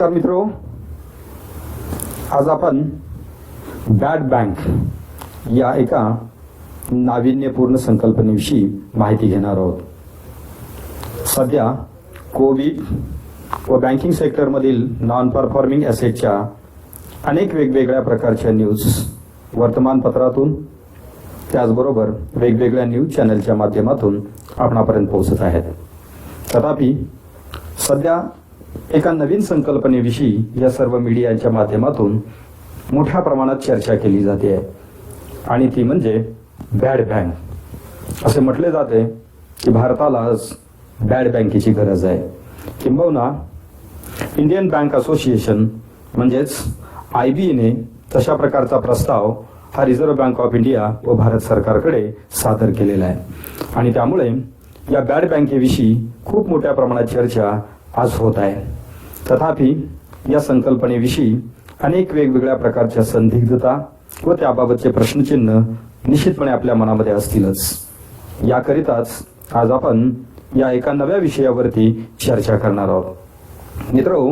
तर मित्रो, आज आपण बॅड बँक या एका नाविन्यपूर्ण संकल्पनेविषयी माहिती घेणार आहोत. सध्या कोविड व बँकिंग सेक्टरमधील नॉन परफॉर्मिंग ॲसेटच्या अनेक वेगवेगळ्या प्रकारच्या न्यूज वर्तमानपत्रातून त्याचबरोबर वेगवेगळ्या न्यूज चॅनलच्या माध्यमातून आपणापर्यंत पोहोचत आहेत. तथापि सध्या एका नवीन संकल्पनेविषयी या सर्व मीडियाच्या माध्यमातून मोठ्या प्रमाणात चर्चा केली जाते आहे आणि ती म्हणजे बॅड बँक. असे म्हटले जाते की भारताला आज बॅड बँकेची गरज आहे. किंबहुना इंडियन बँक असोसिएशन म्हणजेच IBA तशा प्रकारचा प्रस्ताव हा रिझर्व्ह बँक ऑफ इंडिया व भारत सरकारकडे सादर केलेला आहे आणि त्यामुळे या बॅड बँकेविषयी खूप मोठ्या प्रमाणात चर्चा आज होत आहे. तथापि या संकल्पनेविषयी अनेक वेगवेगळ्या प्रकारच्या संदिग्धता व त्याबाबतचे प्रश्नचिन्ह निश्चितपणे आपल्या मनामध्ये असतीलच. याकरिताच आज आपण या एका नव्या विषयावरती चर्चा करणार आहोत. मित्रो,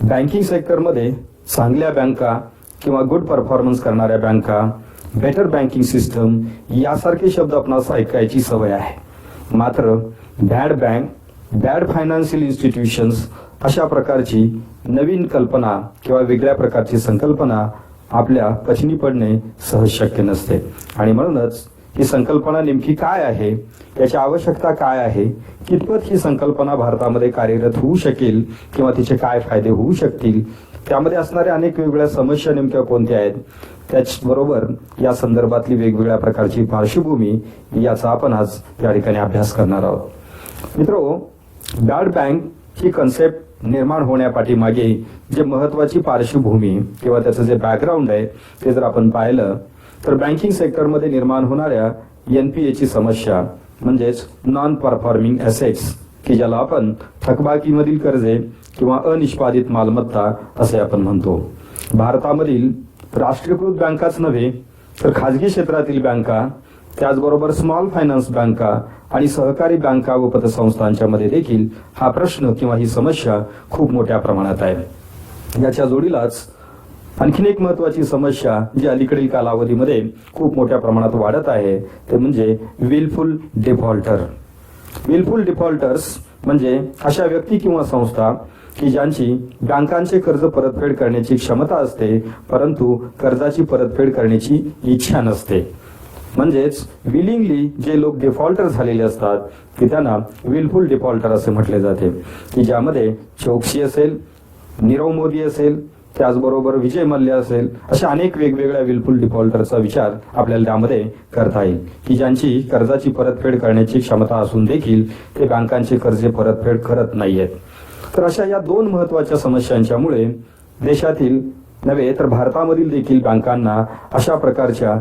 बँकिंग सेक्टरमध्ये चांगल्या बँका किंवा गुड परफॉर्मन्स करणाऱ्या बँका, बेटर बँकिंग सिस्टम यासारखे शब्द आपणास ऐकायची सवय आहे. मात्र bad bank, bad financial institutions अशा प्रकारची नवीन कल्पना किंवा वेगळ्या प्रकारची संकल्पना आपल्या पचनी पडणे सहज शक्य नसते आणि म्हणूनच ही संकल्पना नेमकी काय आहे, याची आवश्यकता काय आहे, कितपत ही संकल्पना भारतामध्ये कार्यरत होऊ शकेल किंवा तिचे काय फायदे होऊ शकतील, त्यामध्ये असणाऱ्या अनेक वेगवेगळ्या समस्या नेमक्या कोणत्या आहेत, त्याचबरोबर या संदर्भातली वेगवेगळ्या प्रकारची पार्श्वभूमी याचा आपण आज या ठिकाणी अभ्यास करणार आहोत. मित्रो, बॅड बँक ही कन्सेप्ट निर्माण होण्यापाठीमागे जे महत्वाची पार्श्वभूमी किंवा त्याचं जे बॅकग्राऊंड आहे ते जर आपण पाहिलं तर बँकिंग सेक्टरमध्ये निर्माण होणाऱ्या NPA ची समस्या म्हणजेच नॉन परफॉर्मिंग ॲसेट्स की ज्याला आपण थकबाकीमधील कर्जे किंवा अनिष्पादित मालमत्ता असे आपण म्हणतो. भारतामधील राष्ट्रीयकृत बँकाच नव्हे तर खाजगी क्षेत्रातील बँका, त्याचबरोबर स्मॉल फायनान्स बँका आणि सहकारी बँका व पतसंस्थांच्या मध्ये देखील हा प्रश्न किंवा ही समस्या खूप मोठ्या प्रमाणात आहे. याच्या जोडीलाच आणखीन एक महत्वाची समस्या जी अलीकडील कालावधीमध्ये खूप मोठ्या प्रमाणात वाढत आहे ते म्हणजे विलफुल डिफॉल्टर. विलफुल डिफॉल्टर्स म्हणजे अशा व्यक्ती किंवा संस्था की ज्यांची बँकांचे कर्ज परतफेड करण्याची क्षमता असते परंतु कर्जाची परतफेड करण्याची इच्छा नसते. म्हणजेच विलिंगली जे लोक डिफॉल्टर झालेले असतात की त्यांना विलफुल डिफॉल्टर असे म्हटले जाते, की ज्यामध्ये चोक्सी असेल, नीरव मोदी असेल, त्याचबरोबर विजय मल्ल्या असेल, अशा अनेक वेगवेगळ्या विलफुल डिफॉल्टरचा विचार आपल्याला त्यामध्ये करता येईल की ज्यांची कर्जाची परतफेड करण्याची क्षमता असून देखील ते बँकांचे कर्जे परतफेड करत नाहीयेत. तर अशा या दोन महत्वाच्या समस्यांच्यामुळे देशातील नव्हे तर भारतामधील देखील बँकांना अशा प्रकारच्या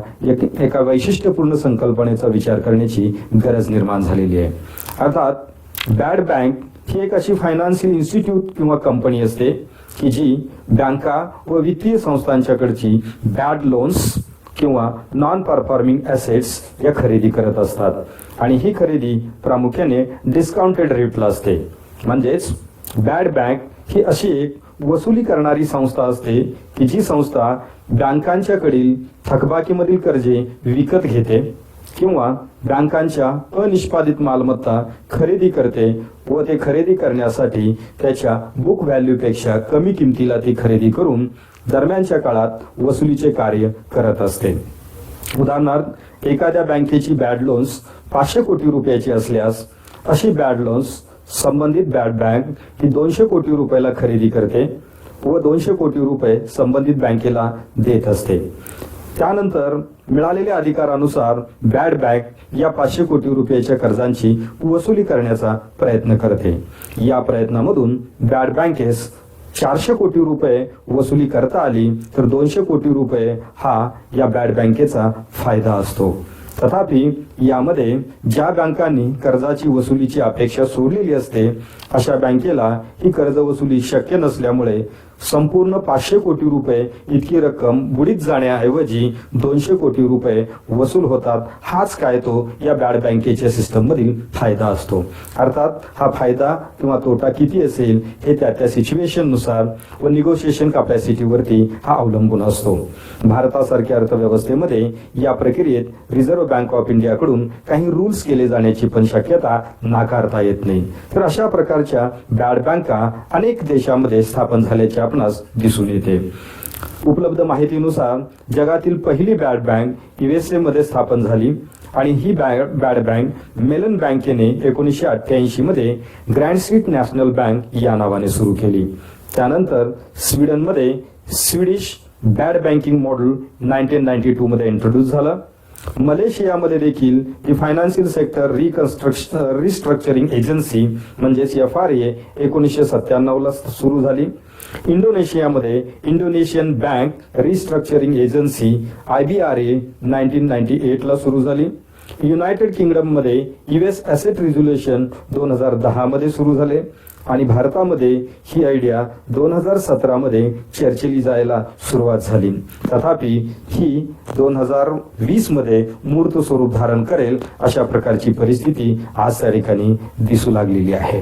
एका वैशिष्ट्यपूर्ण संकल्पनेचा विचार करण्याची गरज निर्माण झालेली आहे. अर्थात बॅड बँक ही एक अशी फायनान्शियल इन्स्टिट्यूट किंवा कंपनी असते की जी बँका व वित्तीय संस्थांच्याकडची बॅड लोन्स किंवा नॉन परफॉर्मिंग ॲसेट्स या खरेदी करत असतात आणि ही खरेदी प्रामुख्याने डिस्काउंटेड रेटला असते. म्हणजेच बॅड बँक ही अशी एक वसुली करणारी संस्था असते की जी संस्था बँकांच्याकडील थकबाकीमधील कर्जे विकत घेते किंवा बँकांच्या अनिष्पादित मालमत्ता खरेदी करते व ते खरेदी करण्यासाठी त्याच्या बुक व्हॅल्यूपेक्षा कमी किमतीला ती खरेदी करून दरम्यानच्या काळात वसुलीचे कार्य करत असते. उदाहरणार्थ, एखाद्या बँकेची बॅड लोन्स 500 कोटी रुपयाची असल्यास अशी बॅड लोन्स संबंधित बॅड बँक ही 200 कोटी रुपयाला खरेदी करते व 200 कोटी रुपये संबंधित बँकेला देत असते. त्यानंतर मिळालेल्या अधिकारानुसार बॅड बँक या 500 कोटी रुपयाच्या कर्जांची वसुली करण्याचा प्रयत्न करते. या प्रयत्नामधून बॅड बँकेस 400 कोटी रुपये वसुली करता आली तर 200 कोटी रुपये हा या बॅड बँकेचा फायदा असतो. तथापि यामध्ये ज्या बँकांनी कर्जाची वसुलीची अपेक्षा सोडलेली असते अशा बँकेला ही कर्ज वसुली शक्य नसल्यामुळे संपूर्ण 500 कोटी रुपये इतकी रक्कम बुडीत जाण्याऐवजी 200 कोटी रुपये वसूल होतात. हाच काय तो या बॅड बँकेच्या सिस्टम मधील फायदा असतो. अर्थात हा फायदा किंवा तोटा किती असेल हे त्या सिच्युएशन नुसार व निगोशिएशन कॅपॅसिटीवरती हा अवलंबून असतो. भारतासारख्या अर्थव्यवस्थेमध्ये या प्रक्रियेत रिझर्व्ह बँक ऑफ इंडियाकडून काही रूल्स केले जाण्याची पण शक्यता नाकारता येत नाही. तर अशा प्रकारच्या बॅड बँका अनेक देशांमध्ये स्थापन झाल्याचे आपणास दिसून येते. उपलब्ध माहितीनुसार जगातील पहिली बॅड बँक USA मध्ये स्थापन झाली आणि ही बॅड बँक मेलन बँकेने 1988 मध्ये ग्रँड स्ट्रीट नॅशनल बँक या नावाने सुरू केली. त्यानंतर स्वीडनमध्ये स्वीडिश बॅड बँकिंग मॉडेल 1992 मध्ये इंट्रोड्यूस झालं. मलेशियामध्ये देखील दी फायनान्शियल सेक्टर रिस्ट्रक्चरिंग एजन्सी म्हणजेच FRA 1997 ला सुरू झाली. इंडोनेशियामध्ये Indonesian bank restructuring agency IBRA 1998 ला सुरू झाली. युनायटेड किंगडम मध्ये US ॲसेट रिझोल्युशन 2010 मध्ये सुरू झाले आणि भारतामध्ये ही आयडिया 2017 मध्ये चर्चेली जायला सुरुवात झाली. तथापि ही 2020 मध्ये मूर्त स्वरूप धारण करेल अशा प्रकारची परिस्थिती आज त्या ठिकाणी दिसू लागलेली आहे.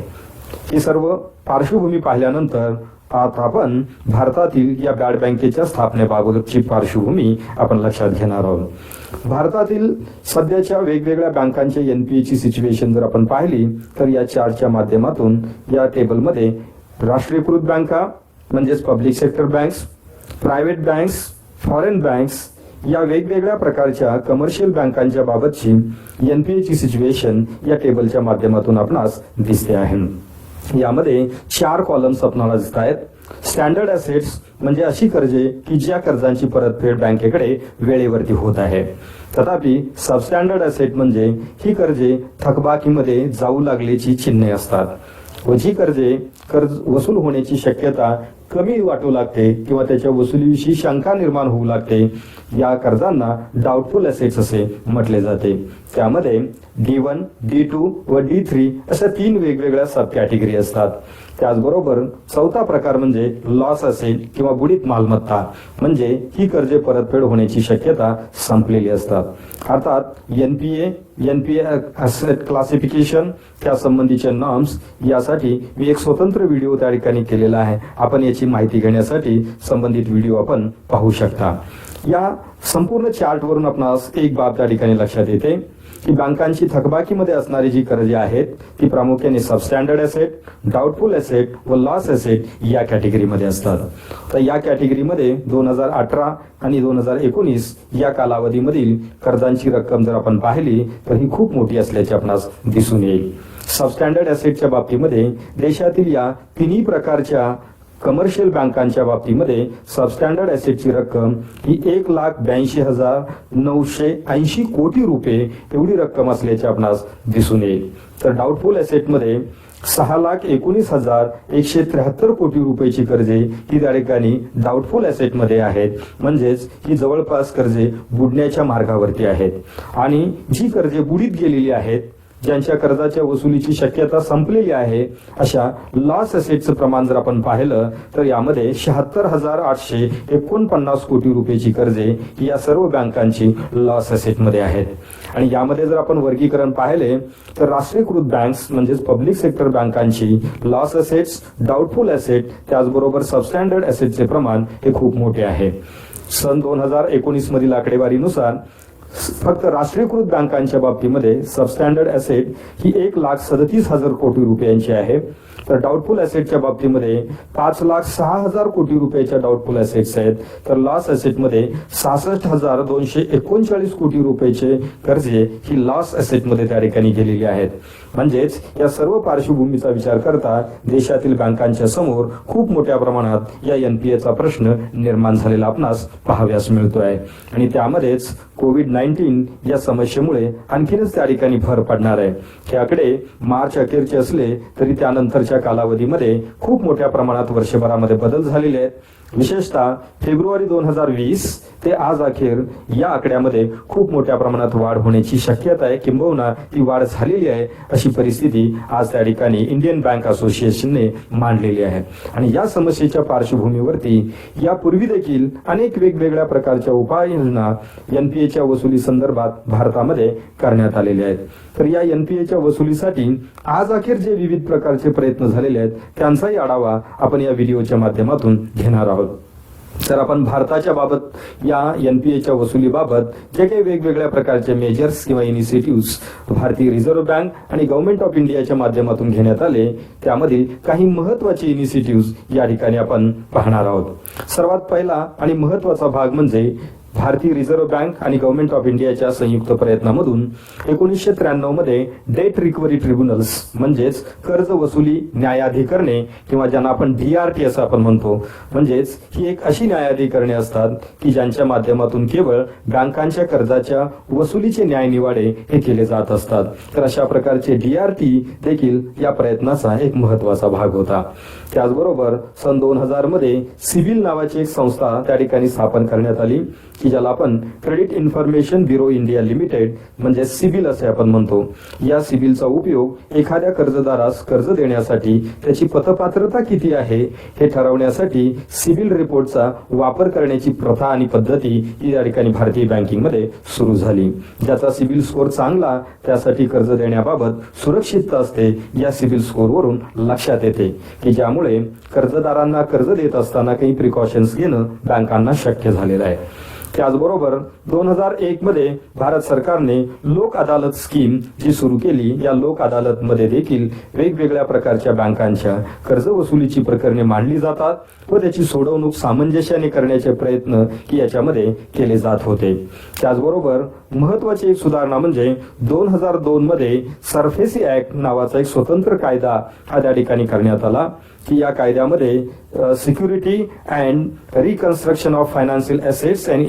ही सर्व पार्श्वभूमी पाहिल्यानंतर आता आपण भारतातील या बॅड बँकेच्या स्थापनेबाबतची पार्श्वभूमी आपण लक्षात घेणार आहोत. भारतातील सध्याच्या वेगवेगळ्या बँकांच्या NPA ची सिच्युएशन जर आपण पाहिली तर या चार्टच्या माध्यमातून या टेबलमध्ये राष्ट्रीयकृत बँका म्हणजेच public sector banks, private banks, foreign banks या वेगवेगळ्या प्रकारच्या कमर्शियल बँकांच्या बाबतची NPA ची सिच्युएशन या टेबलच्या माध्यमातून आपणास दिसते आहे. यामध्ये 4 कॉलम्स आपल्याला दिसत आहेत. स्टँडर्ड ॲसेट्स म्हणजे अशी कर्जे की ज्या कर्जांची परतफेड बँकेकडे वेळेवरती होत आहे. तथापि सबस्टँडर्ड ॲसेट म्हणजे ही कर्जे थकबाकीमध्ये जाऊ लागल्याची चिन्हे असतात व जी कर्ज वसूल होण्याची शक्यता कमी वाटू लागते किंवा त्याच्या वसुलीविषयी शंका निर्माण होऊ लागते या कर्जांना डाऊटफुल ॲसेट्स असे म्हटले जाते. त्यामध्ये D1, D2 व D3 अशा 3 वेगवेगळ्या सब कॅटेगरी असतात. त्याचबरोबर चौथा प्रकार म्हणजे लॉस असेट किंवा बुडीत मालमत्ता म्हणजे ही कर्जे परतफेड होण्याची शक्यता संपलेली असतात. अर्थात NPA ॲसेट क्लासिफिकेशन त्या संबंधीचे नॉर्म्स यासाठी मी एक स्वतंत्र व्हिडिओ त्या ठिकाणी केलेला आहे. आपण याची माहिती घेण्यासाठी संबंधित व्हिडिओ आपण पाहू शकता. या संपूर्ण चार्टवरून आपणास एक बाब त्या ठिकाणी लक्षात येते की बँकांची थकबाकीमध्ये असणारी जी कर्जे आहेत ती प्रामुख्याने सबस्टँडर्ड ॲसेट, डाऊटफुल ॲसेट व लॉस ॲसेट या कॅटेगरीमध्ये असतात. तर या कॅटेगरीमध्ये 2018 आणि 2019 या कालावधीमधील कर्जांची रक्कम जर आपण पाहिली तर ही खूप मोठी असल्याचे आपणास दिसून येईल. सबस्टँडर्ड ॲसेटच्या बाबतीमध्ये देशातील या तिन्ही प्रकारच्या कमर्शियल बँकांच्या बाबतीमध्ये सबस्टँडर्ड ॲसेटची रक्कम ही 1,82,980 कोटी रुपये एवढी रक्कम असल्याचे आपणास दिसून येईल. तर डाऊटफुल ॲसेटमध्ये 6,19,173 कोटी रुपयाची कर्जे ही त्या ठिकाणी डाऊटफुल ॲसेटमध्ये आहेत म्हणजेच ही जवळपास कर्जे बुडण्याच्या मार्गावरती आहेत. आणि जी कर्जे बुडीत गेलेली आहेत ज्यांच्या कर्जाच्या वसुलीची शक्यता संपलेली आहे अशा लॉस ॲसेटचं प्रमाण जर आपण पाहिलं तर यामध्ये 76,849 कोटी रुपयाची कर्जे या सर्व बँकांची लॉस ॲसेटमध्ये आहेत. आणि यामध्ये जर आपण वर्गीकरण पाहिले तर राष्ट्रीयकृत बँक्स म्हणजेच पब्लिक सेक्टर बँकांची लॉस ॲसेट्स, डाऊटफुल ॲसेट त्याचबरोबर सबस्टँडर्ड ॲसेटचे प्रमाण हे खूप मोठे आहे. सन 2019 मधील आकडेवारीनुसार फक्त राष्ट्रीयकृत बँकांच्या बाबतीमध्ये सबस्टँडर्ड ॲसेट ही 1,37,000 कोटी रुपयांची आहे. तर डाऊटफुल ॲसेटच्या बाबतीमध्ये 5,06,000 कोटी रुपयाच्या डाऊटफुल ॲसेट्स आहेत. तर लॉस ॲसेटमध्ये 66,239 कोटी रुपयाचे कर्जे ही लॉस ॲसेटमध्ये त्या ठिकाणी गेलेली आहेत. म्हणजेच या सर्व पार्श्वभूमीचा विचार करता देशातील बँकांच्या समोर खूप मोठ्या प्रमाणात या NPAचा प्रश्न निर्माण झालेला आपणास पाहाव्यास मिळतोय. आणि त्यामध्येच कोविड-19 या समस्येमुळे आणखीनच त्या ठिकाणी भर पडणार आहे. हे आकडे मार्च अखेरचे असले तरी त्यानंतर नंतरच्या कालावधीमध्ये खूप मोठ्या प्रमाणात वर्षभरामध्ये बदल झालेले आहेत. विशेषतः फेब्रुवारी 2020 ते आज अखेर या आकड्यामध्ये खूप मोठ्या प्रमाणात वाढ होण्याची शक्यता आहे, किंबहुना ती वाढ झालेली आहे अशी परिस्थिती आज त्या ठिकाणी इंडियन बँक असोसिएशनने मांडलेली आहे. आणि या समस्येच्या पार्श्वभूमीवरती यापूर्वी देखील अनेक वेगवेगळ्या प्रकारच्या उपाययोजना एनपीएच्या वसुली संदर्भात भारतामध्ये करण्यात आलेल्या आहेत. तर या एनपीएच्या वसुलीसाठी आज अखेर जे विविध प्रकारचे प्रयत्न झालेले आहेत त्यांचाही आढावा आपण या व्हिडिओच्या माध्यमातून घेणार आहोत. तर आपण भारताच्या बाबत या एनपीएच्या वसुलीबाबत जे काही वेगवेगळ्या प्रकारचे मेजर्स किंवा इनिशिएटिव्ह भारतीय रिझर्व्ह बँक आणि गव्हर्नमेंट ऑफ इंडियाच्या माध्यमातून घेण्यात आले त्यामधील काही महत्वाचे इनिशिएटिव्ह या ठिकाणी आपण पाहणार आहोत. सर्वात पहिला आणि महत्वाचा भाग म्हणजे भारतीय रिझर्व्ह बँक आणि गव्हर्नमेंट ऑफ इंडियाच्या संयुक्त प्रयत्नामधून 1993 मध्ये डेट रिकव्हरी ट्रिब्युनल्स म्हणजेच कर्ज वसुली न्यायाधिकरणे किंवा ज्यांना आपण DRT असं आपण म्हणतो, म्हणजेच ही एक अशी न्यायाधिकरणे असतात की ज्यांच्या माध्यमातून केवळ बँकांच्या कर्जाच्या वसुलीचे न्यायनिवाडे हे केले जात असतात. तर अशा प्रकारचे DRT देखील या प्रयत्नाचा एक महत्वाचा भाग होता. त्याचबरोबर सन 2000 मध्ये सिबिल नावाची एक संस्था त्या ठिकाणी स्थापन करण्यात आली की ज्याला आपण credit information bureau India limited म्हणजे सिबिल असे आपण म्हणतो. या सिबिलचा उपयोग एखाद्या कर्जदारास कर्ज देण्यासाठी त्याची पतपात्रता किती आहे हे ठरवण्यासाठी सिबिल रिपोर्टचा वापर करण्याची प्रथा आणि पद्धती ही या ठिकाणी भारतीय बँकिंगमध्ये सुरू झाली. ज्याचा सिबिल स्कोअर चांगला त्यासाठी कर्ज देण्याबाबत सुरक्षितता असते या सिबिल स्कोअरवरून लक्षात येते की ज्यामुळे कर्जदारांना कर्ज देत असताना काही प्रिकॉशन्स घेणं बँकांना शक्य झालेलं आहे. त्याचबरोबर 2001 मध्ये भारत सरकारने लोक अदालत स्कीम जी सुरू केली. या लोक अदालत मध्ये देखील वेगवेगळ्या प्रकारच्या बँकांच्या कर्ज वसुलीची प्रकरणे मांडली जातात व त्याची सोडवणूक सामंजस्याने करण्याचे प्रयत्न की याच्यामध्ये केले जात होते. त्याचबरोबर महत्वाची एक सुधारणा म्हणजे 2002 मध्ये सरफेसी ऍक्ट नावाचा एक स्वतंत्र कायदा हा त्या ठिकाणी करण्यात आला की या कायद्यामध्ये security and reconstruction of financial assets and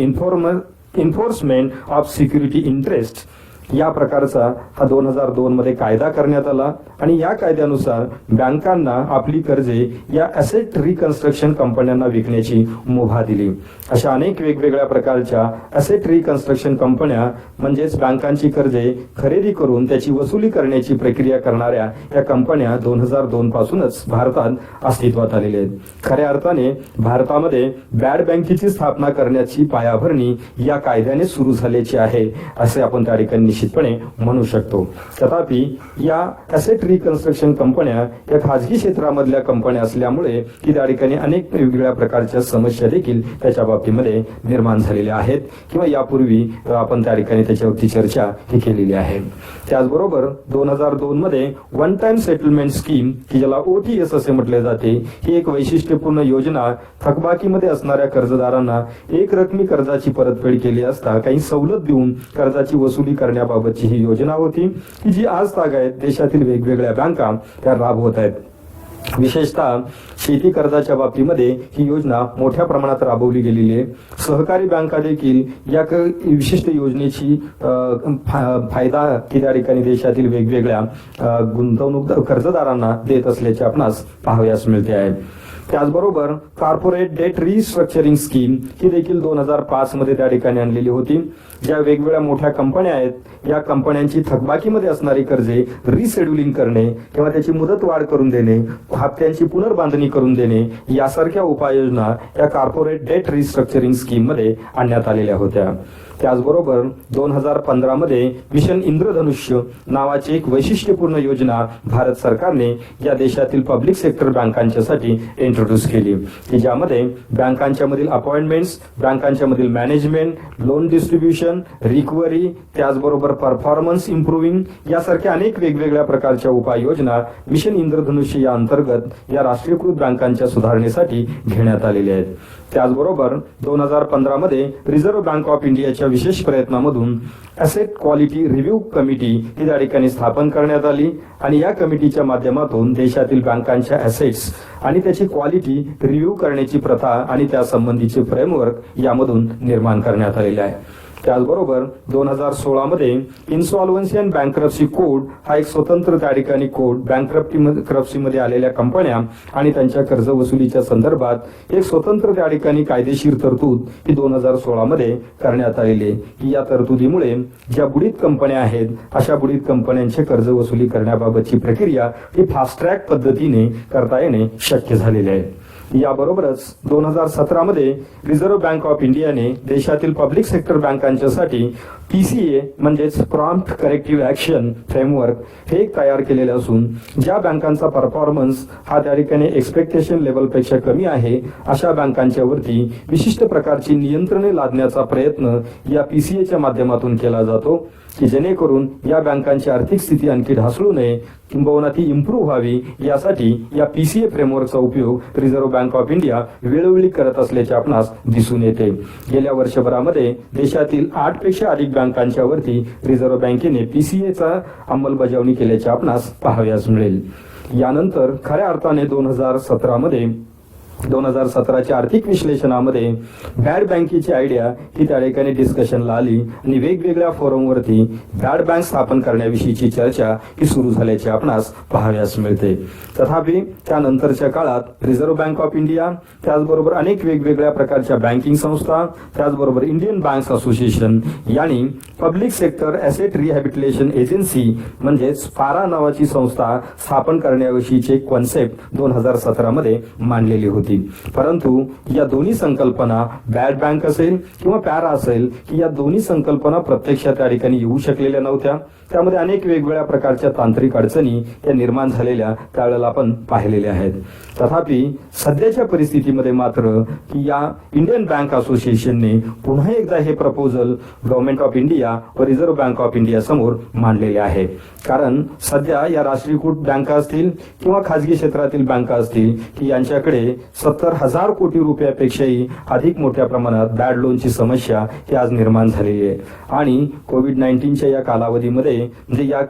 enforcement of security interest या प्रकारचा हा 2002 मध्ये कायदा करण्यात आला. आणि या कायद्यानुसार बँकांना आपली कर्जे या असेट रिकन्स्ट्रक्शन कंपन्यांना विकण्याची मुभा दिली. अशा अनेक वेगवेगळ्या प्रकारच्या असेट रिकन्स्ट्रक्शन कंपन्या म्हणजेच बँकांची कर्जे खरेदी करून त्याची वसुली करण्याची प्रक्रिया करणाऱ्या या कंपन्या 2002 पासूनच भारतात अस्तित्वात आलेल्या आहेत. खऱ्या अर्थाने भारतामध्ये बॅड बँकेची स्थापना करण्याची पायाभरणी या कायद्याने सुरू झाल्याची आहे असे आपण त्या ठिकाणी निश्चितपणे म्हणू शकतो. तथापि या असेट रिकन्स्ट्रक्शन कंपन्या या खाजगी क्षेत्रामधल्या कंपन्या असल्यामुळे की त्या ठिकाणी अनेक वेगवेगळ्या प्रकारच्या समस्या देखील त्याच्या बाबतीमध्ये निर्माण झालेल्या आहेत किंवा यापूर्वी आपण त्या ठिकाणी त्याच्यावरती चर्चा ही केलेली आहे. त्याचबरोबर 2002 मध्ये वन टाइम सेटलमेंट स्कीम की ज्याला OTS असे म्हटले जाते ही एक वैशिष्ट्यपूर्ण योजना थकबाकीमध्ये असणाऱ्या कर्जदारांना एक रकमी कर्जाची परतफेड केली असता काही सवलत देऊन कर्जाची वसुली करण्याबाबतची ही योजना होती की जी आज तागायत देशातील वेगवेगळ्या बँका त्या राबवत आहेत. विशेषतः शेती कर्जाच्या बाबतीमध्ये ही योजना मोठ्या प्रमाणात राबवली गेलेली आहे. सहकारी बँका देखील या विशिष्ट योजनेची फायदा की त्या ठिकाणी देशातील वेगवेगळ्या गुंतवणूक कर्जदारांना देत असल्याचे आपणास पाहावयास मिळते आहे. त्याचबरोबर कॉर्पोरेट डेट रिस्ट्रक्चरिंग स्कीम ही देखील 2005 मध्ये त्या ठिकाणी आणलेली होती. ज्या वेगवेगळ्या मोठ्या कंपन्या आहेत या कंपन्यांची थकबाकीमध्ये असणारी कर्जे रिशेड्युलिंग करणे किंवा त्याची मुदत वाढ करून देणे, हप्त्यांची पुनर्बांधणी करून देणे यासारख्या उपाययोजना या कॉर्पोरेट डेट रिस्ट्रक्चरिंग स्कीम मध्ये आणण्यात आलेल्या होत्या. त्याचबरोबर 2015 मध्ये मिशन इंद्रधनुष्य नावाची एक वैशिष्ट्यपूर्ण योजना भारत सरकारने या देशातील पब्लिक सेक्टर बँकांच्यासाठी इंट्रोड्यूस केली की ज्यामध्ये बँकांच्या मधील अपॉइंटमेंट्स, बँकांच्या मधील मॅनेजमेंट, लोन डिस्ट्रीब्युशन, रिकव्हरी, त्याचबरोबर परफॉर्मन्स इम्प्रूव्हिंग यासारख्या अनेक वेगवेगळ्या प्रकारच्या उपाययोजना मिशन इंद्रधनुष्य या अंतर्गत या राष्ट्रीयकृत बँकांच्या सुधारणेसाठी घेण्यात आलेल्या आहेत. त्याचबरोबर 2015 मध्ये रिझर्व्ह बँक ऑफ इंडियाच्या विशेष प्रयत्नामधून असेट क्वालिटी रिव्ह्यू कमिटी ही त्या ठिकाणी स्थापन करण्यात आली आणि या कमिटीच्या माध्यमातून देशातील बँकांच्या असेट्स आणि त्याची क्वालिटी रिव्ह्यू करण्याची प्रथा आणि त्या संबंधीचे फ्रेमवर्क यामधून निर्माण करण्यात आलेले आहे. त्याचबरोबर 2016 मध्ये इन्सॉल्व्हन्सी अँड बँक्रप्सी कोड हा एक स्वतंत्र त्या ठिकाणी कोड बँक्रप्सी मध्ये आलेल्या कंपन्या आणि त्यांच्या कर्ज वसुलीच्या संदर्भात एक स्वतंत्र त्या ठिकाणी कायदेशीर तरतूद ही 2016 मध्ये करण्यात आलेली आहे. या तरतुदीमुळे ज्या बुडीत कंपन्या आहेत अशा बुडीत कंपन्यांचे कर्ज वसुली करण्याबाबतची प्रक्रिया ही फास्ट ट्रॅक पद्धतीने करता येणे शक्य झालेले आहे. याबरोबरच 2017 मध्ये रिझर्व्ह बँक ऑफ इंडियाने देशातील पब्लिक सेक्टर बँकांच्यासाठी PCA म्हणजेच प्रॉम्प्ट करेक्टिव्ह ऍक्शन फ्रेमवर्क हे एक तयार केलेले असून ज्या बँकांचा परफॉर्मन्स हा त्या ठिकाणी एक्सपेक्टेशन लेवलपेक्षा कमी आहे अशा बँकांच्या वरती विशिष्ट प्रकारची नियंत्रणे लादण्याचा प्रयत्न या PCAच्या माध्यमातून केला जातो की जेणेकरून या बँकांची आर्थिक स्थिती आणखी ढासळू नये किंबहुना ती इम्प्रूव्ह व्हावी यासाठी या PCA फ्रेमवर्कचा उपयोग रिझर्व्ह बँक ऑफ इंडिया वेळोवेळी करत असल्याचे आपणास दिसून येते. गेल्या वर्षभरामध्ये देशातील 8 पेक्षा अधिक बँकांच्या वरती रिझर्व्ह बँकेने PCAचा अंमलबजावणी केल्याचे आपणास पाहावयास मिळेल. यानंतर खऱ्या अर्थाने 2017च्या आर्थिक विश्लेषणामध्ये बॅड बँकेची आयडिया ही त्या ठिकाणी डिस्कशनला आली आणि वेगवेगळ्या फोरमवरती बॅड बँक स्थापन करण्याविषयीची चर्चा ही सुरू झाल्याचे आपणास पाहावयास मिळते. तथापि त्यानंतरच्या काळात रिझर्व्ह बँक ऑफ इंडिया त्याचबरोबर अनेक वेगवेगळ्या प्रकारच्या बँकिंग संस्था त्याचबरोबर इंडियन बँक्स असोसिएशन यांनी public sector asset rehabilitation agency म्हणजेच पारा नावाची संस्था स्थापन करण्याविषयीची एक कॉन्सेप्ट 2017 मध्ये मांडलेली होती. परंतु या दोन्ही संकल्पना बॅड बँक असेल किंवा पॅरा असेल की या दोन्ही संकल्पना प्रत्यक्षात त्या ठिकाणी येऊ शकलेल्या नव्हत्या. त्यामध्ये अनेक वेगवेगळ्या प्रकारच्या तांत्रिक अडचणी या निर्माण झालेल्या त्यावेळेला आपण पाहिलेल्या आहेत. तथापि सध्याच्या परिस्थितीमध्ये मात्र की या इंडियन बँक असोसिएशनने पुन्हा एकदा हे प्रपोजल गव्हर्नमेंट ऑफ इंडिया व रिझर्व्ह बँक ऑफ इंडिया समोर मांडलेले आहे. कारण सध्या या राष्ट्रीयकृत बँका असतील किंवा खाजगी क्षेत्रातील बँका असतील की यांच्याकडे 70,000 कोटी रुपयापेक्षाही अधिक मोठ्या प्रमाणात बॅड लोनची समस्या ही आज निर्माण झालेली आहे. आणि कोविड-19च्या या कालावधीमध्ये म्हणजे या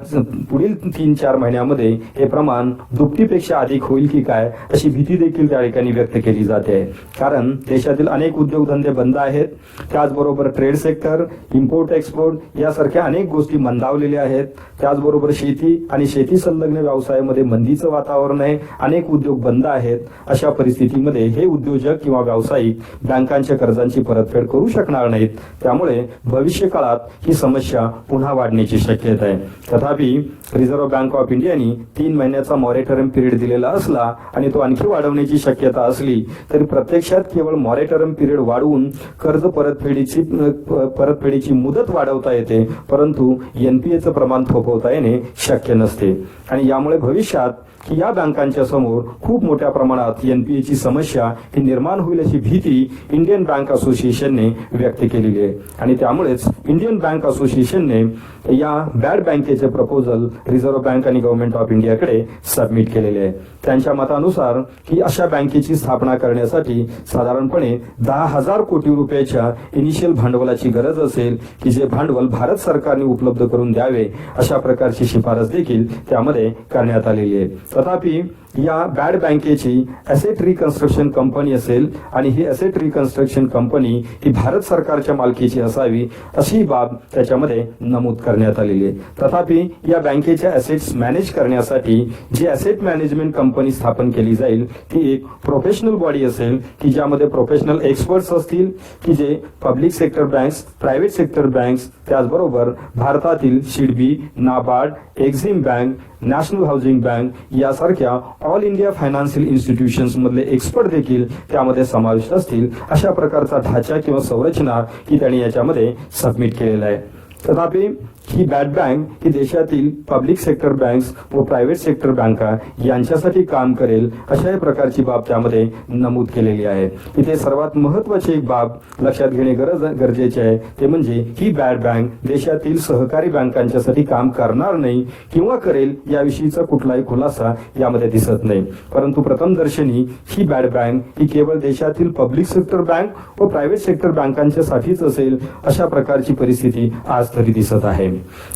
पुढील 3-4 महिन्यामध्ये हे प्रमाण दुपटीपेक्षा अधिक होईल की काय अशी भीती देखील त्या ठिकाणी व्यक्त केली जाते आहे. कारण देशातील अनेक उद्योगधंदे बंद आहेत. त्याचबरोबर ट्रेड सेक्टर, इम्पोर्ट एक्सपोर्ट यासारख्या अनेक गोष्टी मंदावलेल्या आहेत. त्याचबरोबर शेती आणि शेती संलग्न व्यवसायामध्ये मंदीचं वातावरण आहे. अनेक उद्योग बंद आहेत. अशा परिस्थितीमध्ये हे उद्योजक किंवा व्यावसायिक बँकांच्या कर्जांची परतफेड करू शकणार नाहीत. त्यामुळे भविष्य काळात ही समस्या पुन्हा वाढण्याची शक्यता आहे. तथापि रिझर्व्ह बँक ऑफ इंडियाने 3 महिन्याचा मॉरेटोरियम पिरियड दिलेला असला आणि तो आणखी वाढवण्याची शक्यता असली तरी प्रत्यक्षात केवळ मॉरेटोरियम पिरियड वाढवून कर्ज परतफेडीची मुदत वाढवता येते, परंतु NPAचं प्रमाण थोपवता येणे शक्य नसते. आणि यामुळे भविष्यात की या बँकांच्या समोर खूप मोठ्या प्रमाणात NPAची समस्या ही निर्माण होईल अशी भीती इंडियन बँक असोसिएशनने व्यक्त केलेली आहे. आणि त्यामुळेच इंडियन बँक असोसिएशनने या बॅड बँकेचे प्रपोजल रिझर्व्ह बँक आणि गव्हर्नमेंट ऑफ इंडियाकडे सबमिट केलेले आहे. त्यांच्या मतानुसार की अशा बँकेची स्थापना करण्यासाठी साधारणपणे 10,000 कोटी रुपयाच्या इनिशियल भांडवलाची गरज असेल की जे भांडवल भारत सरकारने उपलब्ध करून द्यावे अशा प्रकारची शिफारस देखील त्यामध्ये करण्यात आलेली आहे. तथापि या बॅड बँकेची ॲसेट रिकन्स्ट्रक्शन कंपनी असेल आणि ही ॲसेट रिकन्स्ट्रक्शन कंपनी ही भारत सरकारच्या मालकीची असावी अशी बाब त्याच्यामध्ये नमूद करण्यात आलेली आहे. तथापि या बँकेच्या ॲसेट्स मॅनेज करण्यासाठी जी ॲसेट मॅनेजमेंट कंपनी स्थापन केली जाईल ती एक प्रोफेशनल बॉडी असेल की ज्यामध्ये प्रोफेशनल एक्सपर्ट्स असतील की जे public sector banks, private sector banks त्याचबरोबर भारतातील SIDBI, NABARD, Exim bank, national housing bank यासारख्या ऑल इंडिया फायनान्शियल इन्स्टिट्यूशन्स मधले एक्सपर्ट देखील त्यामध्ये समाविष्ट असतील अशा प्रकारचा ढाचा किंवा संरचना ही त्यांनी याच्यामध्ये सबमिट केलेला आहे. तथापि ही बॅड बँक ही देशातील पब्लिक सेक्टर बँक्स व प्रायव्हेट सेक्टर बँका यांच्यासाठी काम करेल अशा प्रकारची बाब त्यामध्ये नमूद केलेली आहे. इथे सर्वात महत्वाची एक बाब लक्षात घेणे गरजेचे आहे ते म्हणजे ही बॅड बँक देशातील सहकारी बँकांच्यासाठी काम करणार नाही किंवा करेल याविषयीचा कुठलाही खुलासा यामध्ये दिसत नाही. परंतु प्रथमदर्शनी ही बॅड बँक ही केवळ देशातील पब्लिक सेक्टर बँक व प्रायव्हेट सेक्टर बँकांच्यासाठीच असेल अशा प्रकारची परिस्थिती आज तरी दिसत आहे.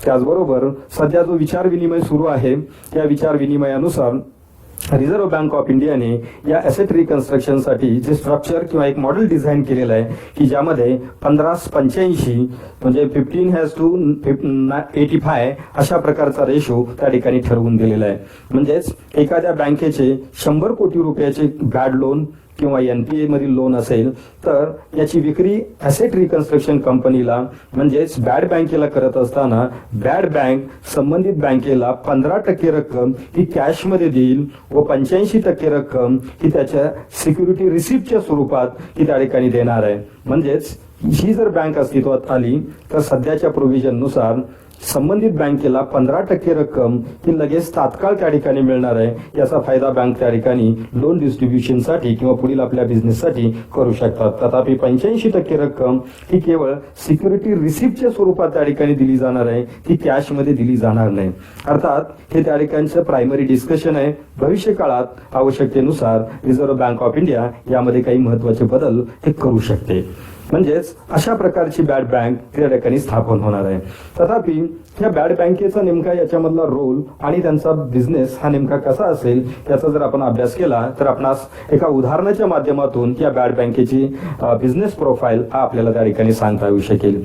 त्याचबरोबर सध्या जो विचार विनिमय सुरू आहे त्या विचार विनिमयानुसार रिझर्व्ह बँक ऑफ इंडियाने या ॲसेट रिकन्स्ट्रक्शनसाठी जे स्ट्रक्चर किंवा एक मॉडेल डिझाईन केलेलं आहे की ज्यामध्ये 15:85 म्हणजे 15:85 अशा प्रकारचा रेशो त्या ठिकाणी ठरवून दिलेला आहे. म्हणजेच एखाद्या बँकेचे 100 कोटी रुपयाचे बॅड लोन किंवा एनपीए मधील लोन असेल तर याची विक्री ॲसेट रिकन्स्ट्रक्शन कंपनीला म्हणजेच बॅड बँकेला करत असताना बॅड बँक संबंधित बँकेला 15% रक्कम ही कॅशमध्ये देईल व 85% रक्कम ही त्याच्या सिक्युरिटी रिसिप्टच्या स्वरूपात ही त्या ठिकाणी देणार आहे. म्हणजेच ही जर बँक अस्तित्वात आली तर सध्याच्या प्रोव्हिजननुसार संबंधित बँकेला 15% रक्कम ही लगेच तात्काळ त्या ठिकाणी मिळणार आहे. याचा फायदा बँक त्या ठिकाणी लोन डिस्ट्रीब्युशनसाठी किंवा पुढील आपल्या बिझनेससाठी करू शकतात. तथापि 85% रक्कम ही केवळ सिक्युरिटी रिसिप्टच्या स्वरूपात त्या ठिकाणी दिली जाणार आहे, ती कॅशमध्ये दिली जाणार नाही. अर्थात हे त्या ठिकाणचं प्रायमरी डिस्कशन आहे. भविष्य काळात आवश्यकतेनुसार रिझर्व्ह बँक ऑफ इंडिया यामध्ये काही महत्वाचे बदल हे करू शकते. म्हणजेच अशा प्रकारची बॅड बँक त्या ठिकाणी स्थापन होणार आहे. तथापि या बॅड बँकेचा नेमका याच्यामधला रोल आणि त्यांचा बिझनेस हा नेमका कसा असेल याचा जर आपण अभ्यास केला तर आपणास एका उदाहरणाच्या माध्यमातून या बॅड बँकेची बिझनेस प्रोफाईल हा आपल्याला त्या ठिकाणी सांगता येऊ शकेल.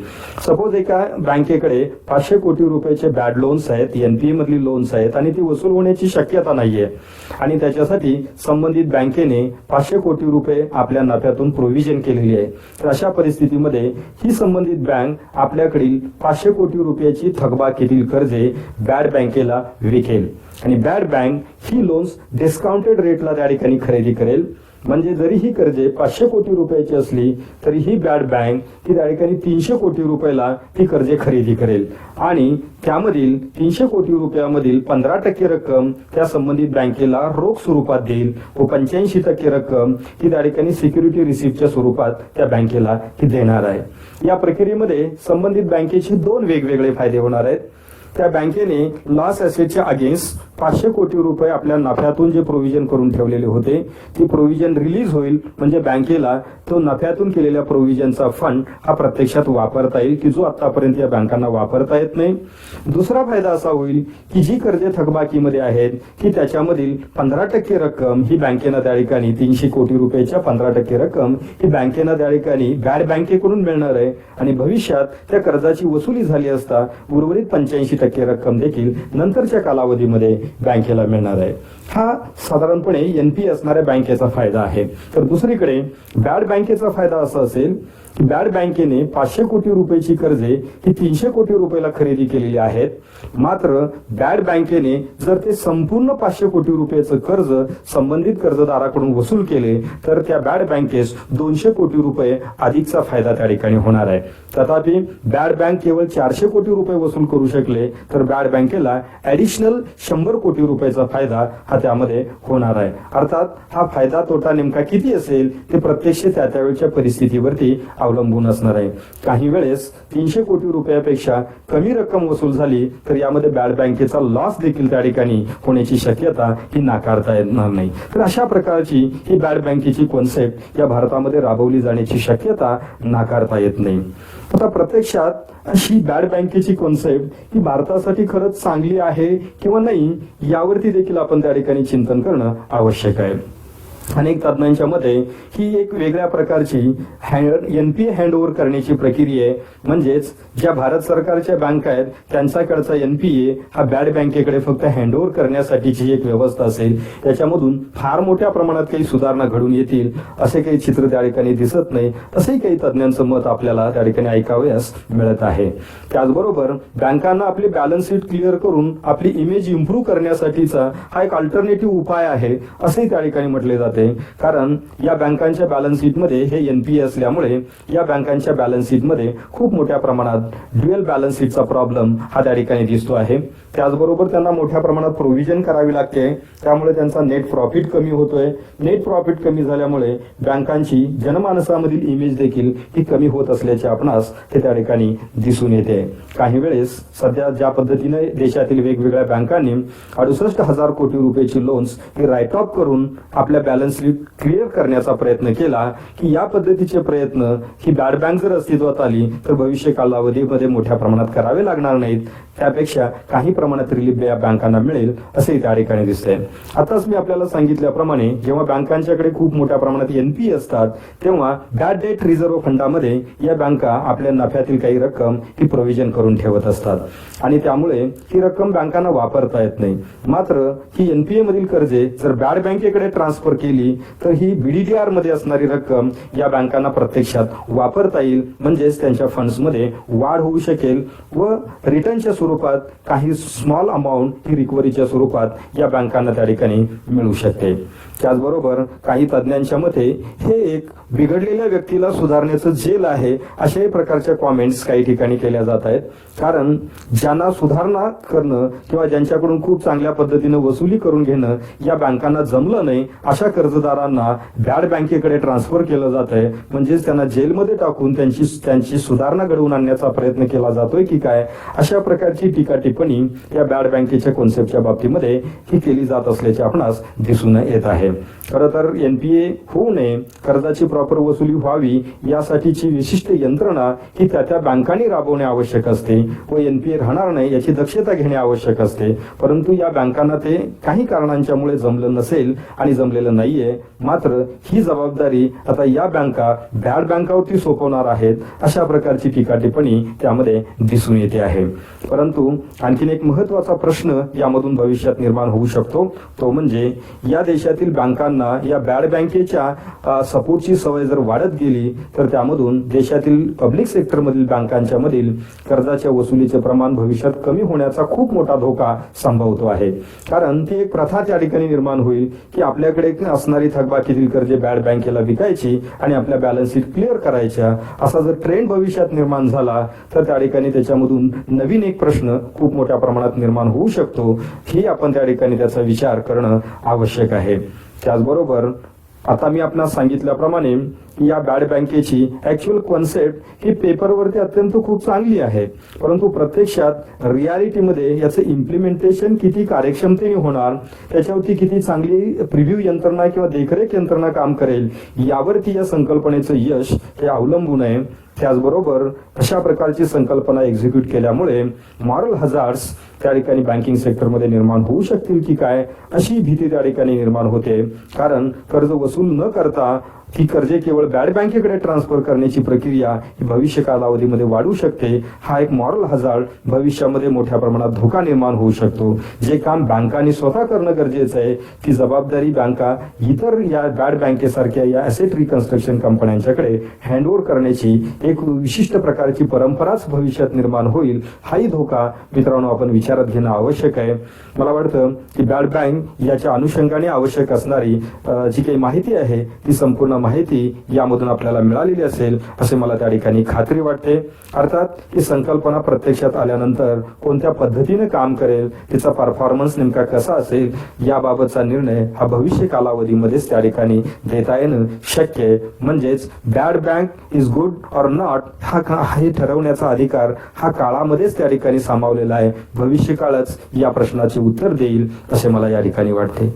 सपोज एका बँकेकडे 500 कोटी रुपयाचे बॅड लोन्स आहेत, एनपीए मधली लोन्स आहेत आणि ती वसूल होण्याची शक्यता नाहीये आणि त्याच्यासाठी संबंधित बँकेने 500 कोटी रुपये आपल्या नफ्यातून प्रोव्हिजन केलेली आहे. तर अशा परिस्थितीमध्ये ही संबंधित बँक आपल्याकडील 500 कोटी रुपयाची थकबाकीतील कर्जे बॅड बँकेला विकेल आणि बॅड बँक ही लोन्स डिस्काउंटेड रेटला त्या ठिकाणी खरेदी करेल. म्हणजे जरी ही कर्जे 500 कोटी रुपयाची असली तरी ही बॅड बँक ही त्या ठिकाणी 300 कोटी रुपयाला ही कर्जे खरेदी करेल आणि त्यामधील 300 कोटी रुपयामधील 15% रक्कम त्या संबंधित बँकेला रोख स्वरूपात देईल व 85% रक्कम ही त्या ठिकाणी सिक्युरिटी रिसिप्टच्या स्वरूपात त्या बँकेला ही देणार आहे. या प्रक्रियेमध्ये संबंधित बँकेचे 2 वेगवेगळे फायदे होणार आहेत. त्या बँकेने लॉस ॲसेटच्या अगेन्स्ट 500 कोटी रुपये आपल्या नफ्यातून जे प्रोव्हिजन करून ठेवलेले होते ती प्रोव्हिजन रिलीज होईल. म्हणजे बँकेला तो नफ्यातून केलेल्या प्रोव्हिजनचा फंड हा प्रत्यक्षात वापरता येईल की जो आतापर्यंत या बँकांना वापरता येत नाही. दुसरा फायदा असा होईल की जी कर्जे थकबाकीमध्ये आहेत की त्याच्यामधील 15% रक्कम ही बँकेनं त्या ठिकाणी 300 कोटी रुपयाच्या 15% रक्कम ही बँकेनं त्या ठिकाणी बॅड बँकेकडून मिळणार आहे आणि भविष्यात त्या कर्जाची वसुली झाली असता उर्वरित 85% रक्कम देखील नंतरच्या कालावधीमध्ये बँकेला मिळणार आहे. हा साधारणपणे एनपीए असणाऱ्या बँकेचा फायदा आहे. तर दुसरीकडे बॅड बँकेचा फायदा असा असेल की बॅड बँकेने 500 कोटी रुपयाची कर्जे ही 300 कोटी रुपयाला खरेदी केलेली आहेत. मात्र बॅड बँकेने जर ते संपूर्ण 500 कोटी रुपयाचं कर्ज संबंधित कर्जदाराकडून वसूल केले तर त्या बॅड बँकेस 200 कोटी रुपये अधिकचा फायदा त्या ठिकाणी होणार आहे. तथापि बॅड बँक केवळ 400 कोटी रुपये वसूल करू शकले तर बॅड बँकेला ऍडिशनल 100 कोटी रुपयाचा फायदा हा त्यामध्ये होणार आहे. अर्थात हा फायदा तोटा नेमका किती असेल ते प्रत्यक्ष त्यावेळच्या परिस्थितीवरती अवलंबून असणार आहे. काही वेळेस 300 कोटी रुपयापेक्षा कमी रक्कम वसूल झाली तर यामध्ये बॅड बँकेचा लॉस देखील त्या ठिकाणी होण्याची शक्यता ही नाकारता येणार नाही. तर अशा प्रकारची ही बॅड बँकेची कॉन्सेप्ट या भारतामध्ये राबवली जाण्याची शक्यता नाकारता येत नाही. आता प्रत्यक्षात अशी बॅड बँकेची कॉन्सेप्ट ही भारतासाठी खरंच चांगली आहे किंवा नाही यावरती देखील आपण त्या ठिकाणी चिंतन करणं आवश्यक आहे. अनेक तज्ञांच्या मते ही एक वेगळ्या प्रकारची एनपीए हँडओव्हर करण्याची प्रक्रिया आहे. म्हणजेच ज्या भारत सरकारच्या बँका आहेत त्यांच्याकडचा एनपीए हा बॅड बँकेकडे फक्त हँडओव्हर करण्यासाठीची एक व्यवस्था असेल. याच्यामधून फार मोठ्या प्रमाणात काही सुधारणा घडून येतील असे काही चित्र त्या ठिकाणी दिसत नाही. असंही काही तज्ञांचं मत आपल्याला त्या ठिकाणी ऐकावयास मिळत आहे. त्याचबरोबर बँकांना आपली बॅलन्स शीट क्लिअर करून आपली इमेज इम्प्रूव्ह करण्यासाठीचा हा एक अल्टरनेटिव्ह उपाय आहे असंही त्या ठिकाणी म्हटले जाते. कारण या बँकांच्या बॅलन्स शीटमध्ये हे एनपीए असल्यामुळे या बँकांच्या बॅलन्स शीटमध्ये खूप मोठ्या प्रमाणात ड्युअल बॅलन्स शीटचा प्रॉब्लेम हा त्या ठिकाणी दिसतो आहे. त्याचबरोबर त्यांना मोठ्या प्रमाणात प्रोव्हिजन करावी लागते. त्यामुळे त्यांचा नेट प्रॉफिट कमी होतोय. नेट प्रॉफिट कमी झाल्यामुळे बँकांची जनमानसामधील इमेज देखील ही कमी होत असल्याचे आपणास हे त्या ठिकाणी दिसून येते. काही वेळेस सध्या ज्या पद्धतीने देशातील वेगवेगळ्या बँकांनी 68,000 कोटी रुपयाची लोन्स ही राईट ऑफ करून आपल्या बॅलन्स बॅलन्स शीट क्लिअर करण्याचा प्रयत्न केला की या पद्धतीचे प्रयत्न ही बॅड बँक जर अस्तित्वात आली तर भविष्य कालावधीमध्ये मोठ्या प्रमाणात करावे लागणार नाहीत, त्यापेक्षा काही प्रमाणात रिलीफ या बँकांना मिळेल असे त्या ठिकाणी दिसते. आताच मी आपल्याला सांगितल्याप्रमाणे जेव्हा बँकांच्याकडे खूप मोठ्या प्रमाणात एनपीए असतात तेव्हा बॅड डेट रिझर्व्ह फंडामध्ये या बँका आपल्या नफ्यातील काही रक्कम ही प्रोव्हिजन करून ठेवत असतात आणि त्यामुळे ही रक्कम बँकांना वापरता येत नाही. मात्र ही एनपीए मधील कर्जे जर बॅड बँकेकडे ट्रान्सफर केली तर ही बीडीडीआर मध्ये असणारी रक्कम या बँकांना प्रत्यक्षात वापरता येईल, म्हणजेच त्यांच्या फंड्समध्ये वाढ होऊ शकेल व रिटर्नच्या स्वरूपात काही स्मॉल अमाऊंट ही रिकव्हरीच्या स्वरूपात या बँकांना त्या ठिकाणी मिळू शकते. त्याचबरोबर काही तज्ज्ञांच्या मते हे एक बिघडलेल्या व्यक्तीला सुधारण्याचं जेल आहे अशाही प्रकारच्या कॉमेंट्स काही ठिकाणी केल्या जात आहेत. कारण ज्यांना सुधारणा करणं किंवा ज्यांच्याकडून खूप चांगल्या पद्धतीनं वसुली करून घेणं या बँकांना जमलं नाही अशा कर्जदारांना बॅड बँकेकडे ट्रान्सफर केलं जात आहे, म्हणजेच त्यांना जेलमध्ये टाकून त्यांची सुधारणा घडवून आणण्याचा प्रयत्न केला जातोय की काय, अशा प्रकारची टीका टिप्पणी या बॅड बँकेच्या कॉन्सेप्टच्या बाबतीमध्ये ही केली जात असल्याचे आपणास दिसून येत आहे. खरं तर एनपीए होऊ नये, कर्जाची प्रॉपर वसुली व्हावी यासाठीची विशिष्ट यंत्रणा ही त्या बँकांनी राबवणे आवश्यक असते व एनपीए राहणार नाही याची दक्षता घेणे आवश्यक असते. परंतु या बँकांना ते काही कारणांच्यामुळे जमलं नसेल आणि जमलेलं नाहीये. मात्र ही जबाबदारी आता या बँका बॅड बँकावरती सोपवणार आहेत अशा प्रकारची टीका टिप्पणी त्यामध्ये दिसून येते आहे. परंतु आणखीन एक महत्वाचा प्रश्न यामधून भविष्यात निर्माण होऊ शकतो, तो म्हणजे या देशातील बँकांना या बॅड बँकेच्या सपोर्टची सवय जर वाढत गेली तर त्यामधून देशातील पब्लिक सेक्टरमधील बँकांच्या मधील कर्जाच्या वसुलीचे प्रमाण भविष्यात कमी होण्याचा खूप मोठा धोका संभवतो आहे. कारण ती एक प्रथा त्या ठिकाणी निर्माण होईल की आपल्याकडे असणारी थकबाकीतील कर्जे बॅड बँकेला विकायची आणि आपल्या बॅलन्स शीट क्लिअर करायच्या, असा जर ट्रेंड भविष्यात निर्माण झाला तर त्या ठिकाणी त्याच्यामधून नवीन एक प्रश्न खूप मोठ्या प्रमाणात निर्माण होऊ शकतो. ही आपण त्या ठिकाणी त्याचा विचार करणं आवश्यक आहे. त्याचबरोबर आता मी आपणास सांगितल्याप्रमाणे या बॅड बँकेची ऍक्च्युअल कॉन्सेप्ट ही पेपरवरती अत्यंत खूप चांगली आहे, परंतु प्रत्यक्षात रियालिटीमध्ये याचं इम्प्लिमेंटेशन किती कार्यक्षमतेने होणार, त्याच्यावरती किती चांगली प्रिव्ह्यू यंत्रणा किंवा देखरेख यंत्रणा काम करेल यावरती या संकल्पनेचं यश हे अवलंबून आहे. त्याचबरोबर अशा प्रकारची संकल्पना एक्झिक्यूट केल्यामुळे मॉरल हजार्ड्स त्या ठिकाणी बँकिंग सेक्टरमध्ये निर्माण होऊ शकतील की काय अशी भीती त्या ठिकाणी निर्माण होते. कारण कर्ज वसूल न करता ही कर्जे केवळ बॅड बँकेकडे ट्रान्सफर करण्याची प्रक्रिया ही भविष्य कालावधीमध्ये वाढू शकते. हा एक मॉरल हजार्ड भविष्यामध्ये मोठ्या प्रमाणात धोका निर्माण होऊ शकतो. जे काम बँकांनी स्वतः करणं गरजेचं आहे ती जबाबदारी बँका इतर या बॅड बँकेसारख्या या ॲसेट रिकन्स्ट्रक्शन कंपन्यांच्याकडे हँडओव्हर करण्याची एक विशिष्ट प्रकारची परंपराच भविष्यात निर्माण होईल. हाही धोका मित्रांनो आपण विचारात घेणं आवश्यक आहे. मला वाटतं की बॅड बँक याच्या अनुषंगाने आवश्यक असणारी जी काही माहिती आहे ती संपूर्ण माहिती यामधून आपल्याला मिळालेली असेल असे मला त्या ठिकाणी खात्री वाटते. अर्थात ही संकल्पना प्रत्यक्षात आल्यानंतर कोणत्या पद्धतीने काम करेल, तिचा परफॉर्मन्स नेमका कसा असेल याबाबतचा निर्णय हा भविष्य कालावधीमध्येच त्या ठिकाणी देता येणं शक्य आहे. म्हणजेच bad bank is good or not हे ठरवण्याचा अधिकार हा काळामध्येच त्या ठिकाणी सामावलेला आहे. भविष्य काळच या प्रश्नाचे उत्तर देईल असे मला या ठिकाणी वाटते.